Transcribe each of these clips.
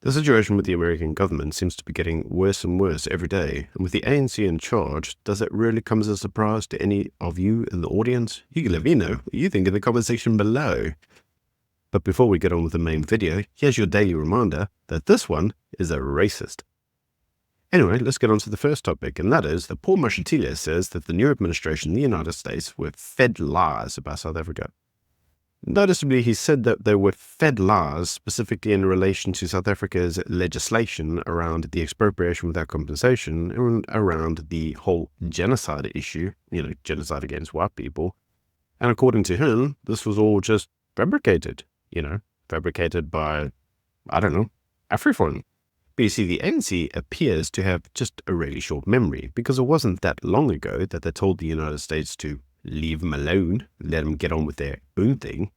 The situation with the American government seems to be getting worse and worse every day, and with the ANC in charge, does it really come as a surprise to any of you in the audience? You can let me know what you think in the comment section below. But before we get on with the main video, here's your daily reminder that this one is a racist. Anyway, let's get on to the first topic, and that is that Paul Mashatile says that the new administration in the United States were fed lies about South Africa. Noticeably, he said that they were fed lies specifically in relation to South Africa's legislation around the expropriation without compensation and around the whole genocide issue, genocide against white people. And according to him, this was all just fabricated, fabricated by, Afrifon. But you see, the ANC appears to have just a really short memory, because it wasn't that long ago that they told the United States to leave them alone, let them get on with their own thing.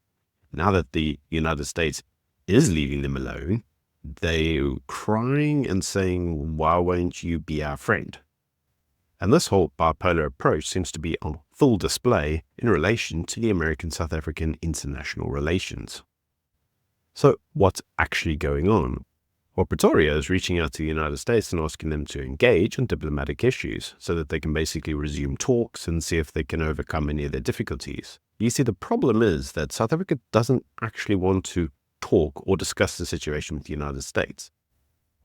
Now that the United States is leaving them alone, they're crying and saying, why won't you be our friend? And this whole bipolar approach seems to be on full display in relation to the American-South African international relations. So what's actually going on? Well, Pretoria is reaching out to the United States and asking them to engage on diplomatic issues so that they can basically resume talks and see if they can overcome any of their difficulties. You see, the problem is that South Africa doesn't actually want to talk or discuss the situation with the United States.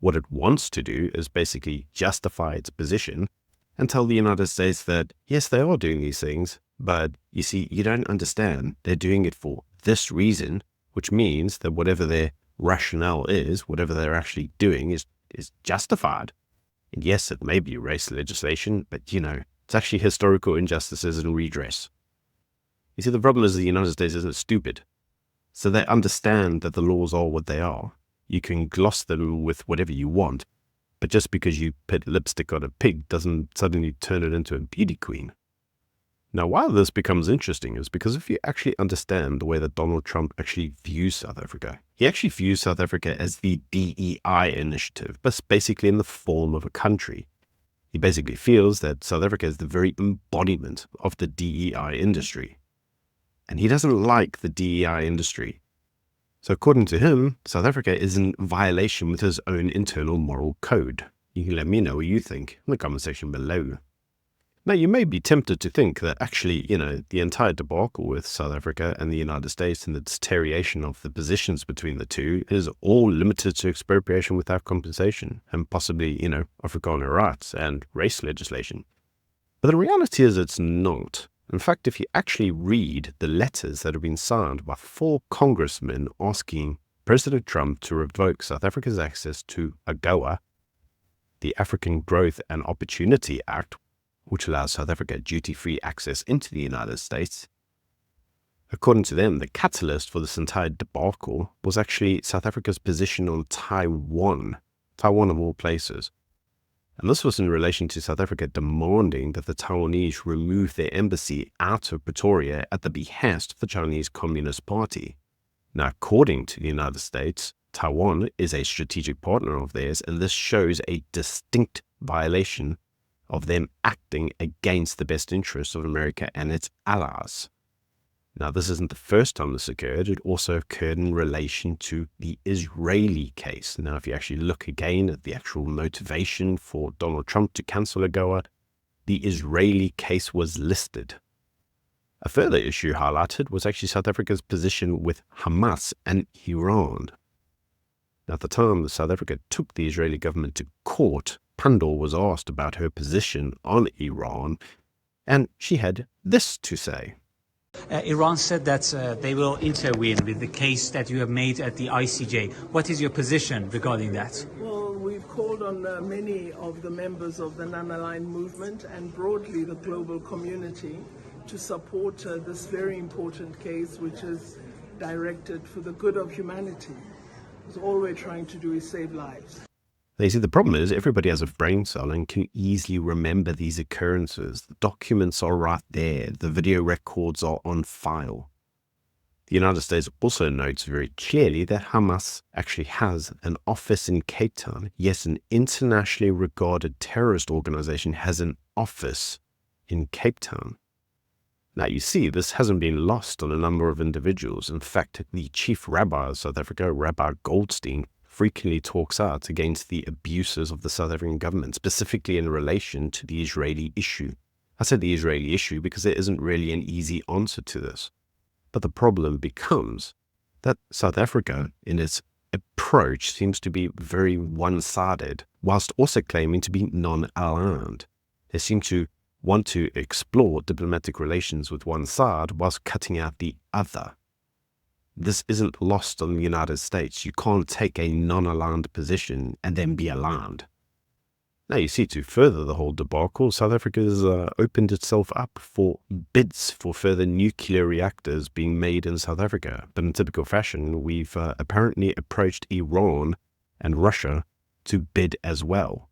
What it wants to do is basically justify its position and tell the United States that, yes, they are doing these things, but you see, you don't understand. They're doing it for this reason, which means that whatever their rationale is, whatever they're actually doing is justified. And yes, it may be race legislation, but it's actually historical injustices and redress. You see, the problem is the United States isn't stupid. So they understand that the laws are what they are. You can gloss them with whatever you want, but just because you put lipstick on a pig doesn't suddenly turn it into a beauty queen. Now, why this becomes interesting is because if you actually understand the way that Donald Trump actually views South Africa, he actually views South Africa as the DEI initiative, but basically in the form of a country. He basically feels that South Africa is the very embodiment of the DEI industry. And he doesn't like the DEI industry. So according to him, South Africa is in violation with his own internal moral code. You can let me know what you think in the comment section below. Now, you may be tempted to think that actually, the entire debacle with South Africa and the United States and the deterioration of the positions between the two is all limited to expropriation without compensation and possibly, Afrikaner rights and race legislation. But the reality is it's not. In fact, if you actually read the letters that have been signed by 4 congressmen asking President Trump to revoke South Africa's access to AGOA, the African Growth and Opportunity Act, which allows South Africa duty-free access into the United States. According to them, the catalyst for this entire debacle was actually South Africa's position on Taiwan of all places. And this was in relation to South Africa demanding that the Taiwanese remove their embassy out of Pretoria at the behest of the Chinese Communist Party. Now, according to the United States, Taiwan is a strategic partner of theirs, and this shows a distinct violation of them acting against the best interests of America and its allies. Now, this isn't the first time this occurred. It also occurred in relation to the Israeli case. Now, if you actually look again at the actual motivation for Donald Trump to cancel AGOA, the Israeli case was listed. A further issue highlighted was actually South Africa's position with Hamas and Iran. Now, at the time that South Africa took the Israeli government to court, Pandor was asked about her position on Iran, and she had this to say. Iran said that they will intervene with the case that you have made at the ICJ. What is your position regarding that? Well, we've called on many of the members of the non-aligned movement and broadly the global community to support this very important case, which is directed for the good of humanity. Because all we're trying to do is save lives. You see, the problem is everybody has a brain cell and can easily remember these occurrences. The documents are right there. The video records are on file. The United States also notes very clearly that Hamas actually has an office in Cape Town. Yes, an internationally regarded terrorist organization has an office in Cape Town. Now, you see, this hasn't been lost on a number of individuals. In fact, the chief rabbi of South Africa, Rabbi Goldstein, frequently talks out against the abuses of the South African government, specifically in relation to the Israeli issue. I said the Israeli issue because there isn't really an easy answer to this. But the problem becomes that South Africa, in its approach, seems to be very one-sided, whilst also claiming to be non-aligned. They seem to want to explore diplomatic relations with one side whilst cutting out the other. This isn't lost on the United States. You can't take a non-aligned position and then be aligned. Now, you see, to further the whole debacle, South Africa has opened itself up for bids for further nuclear reactors being made in South Africa. But in typical fashion, we've apparently approached Iran and Russia to bid as well.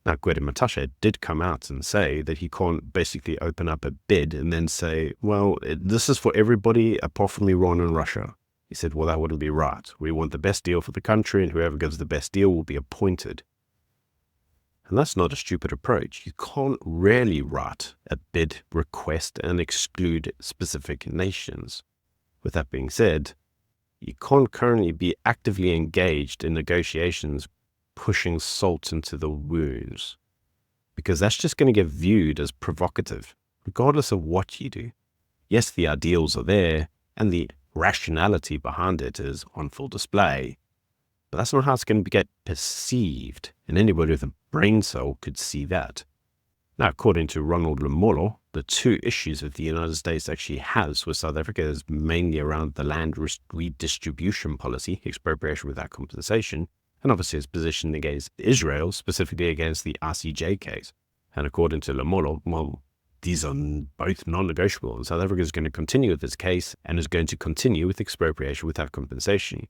Now, Gwede Mantashe did come out and say that he can't basically open up a bid and then say, well, this is for everybody apart from Iran and Russia. He said, well, that wouldn't be right. We want the best deal for the country, and whoever gives the best deal will be appointed. And that's not a stupid approach. You can't really write a bid request and exclude specific nations. With that being said, you can't currently be actively engaged in negotiations pushing salt into the wounds, because that's just going to get viewed as provocative, regardless of what you do. Yes, the ideals are there, and the rationality behind it is on full display, but that's not how it's going to get perceived, and anybody with a brain cell could see that. Now, according to Ronald Lamolo, the two issues that the United States actually has with South Africa is mainly around the land redistribution policy, expropriation without compensation, and obviously his position against Israel, specifically against the ICJ case. And according to Lamolo, well, these are both non-negotiable, and South Africa is going to continue with this case and is going to continue with expropriation without compensation.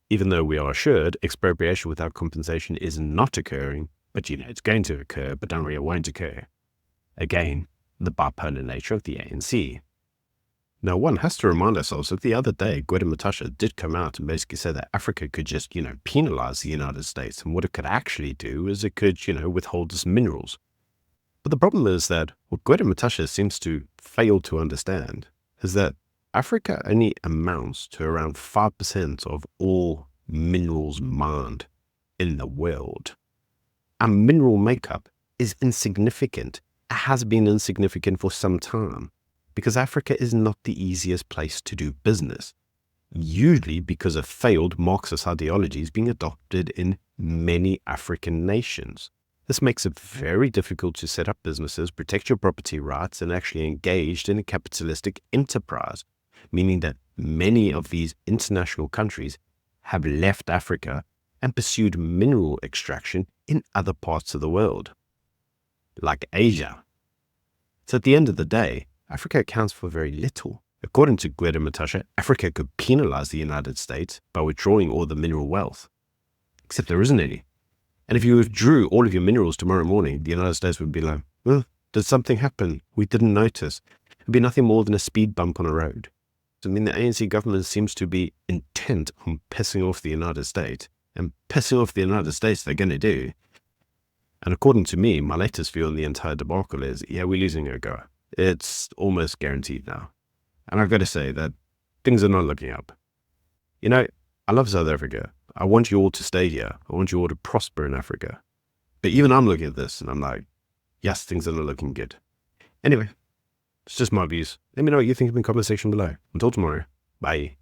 Even though we are assured expropriation without compensation is not occurring, but it's going to occur, but don't worry, it won't occur. Again, the bipolar nature of the ANC. Now, one has to remind ourselves that the other day, Gwede Mantashe did come out and basically say that Africa could just, penalize the United States. And what it could actually do is it could, withhold its minerals. But the problem is that what Gwede Mantashe seems to fail to understand is that Africa only amounts to around 5% of all minerals mined in the world. Our mineral makeup is insignificant. It has been insignificant for some time, because Africa is not the easiest place to do business, usually because of failed Marxist ideologies being adopted in many African nations. This makes it very difficult to set up businesses, protect your property rights, and actually engage in a capitalistic enterprise, meaning that many of these international countries have left Africa and pursued mineral extraction in other parts of the world, like Asia. So at the end of the day, Africa accounts for very little. According to Gwede Mantashe, Africa could penalize the United States by withdrawing all the mineral wealth, except there isn't any. And if you withdrew all of your minerals tomorrow morning, the United States would be like, well, did something happen? We didn't notice. It'd be nothing more than a speed bump on a road. I mean, the ANC government seems to be intent on pissing off the United States, and pissing off the United States they're going to do. And according to me, my latest view on the entire debacle is, yeah, we're losing AGOA. It's almost guaranteed now. And I've got to say that things are not looking up. I love South Africa. I want you all to stay here. I want you all to prosper in Africa. But even I'm looking at this and I'm like, yes, things are not looking good. Anyway, it's just my views. Let me know what you think in the comment section below. Until tomorrow, bye.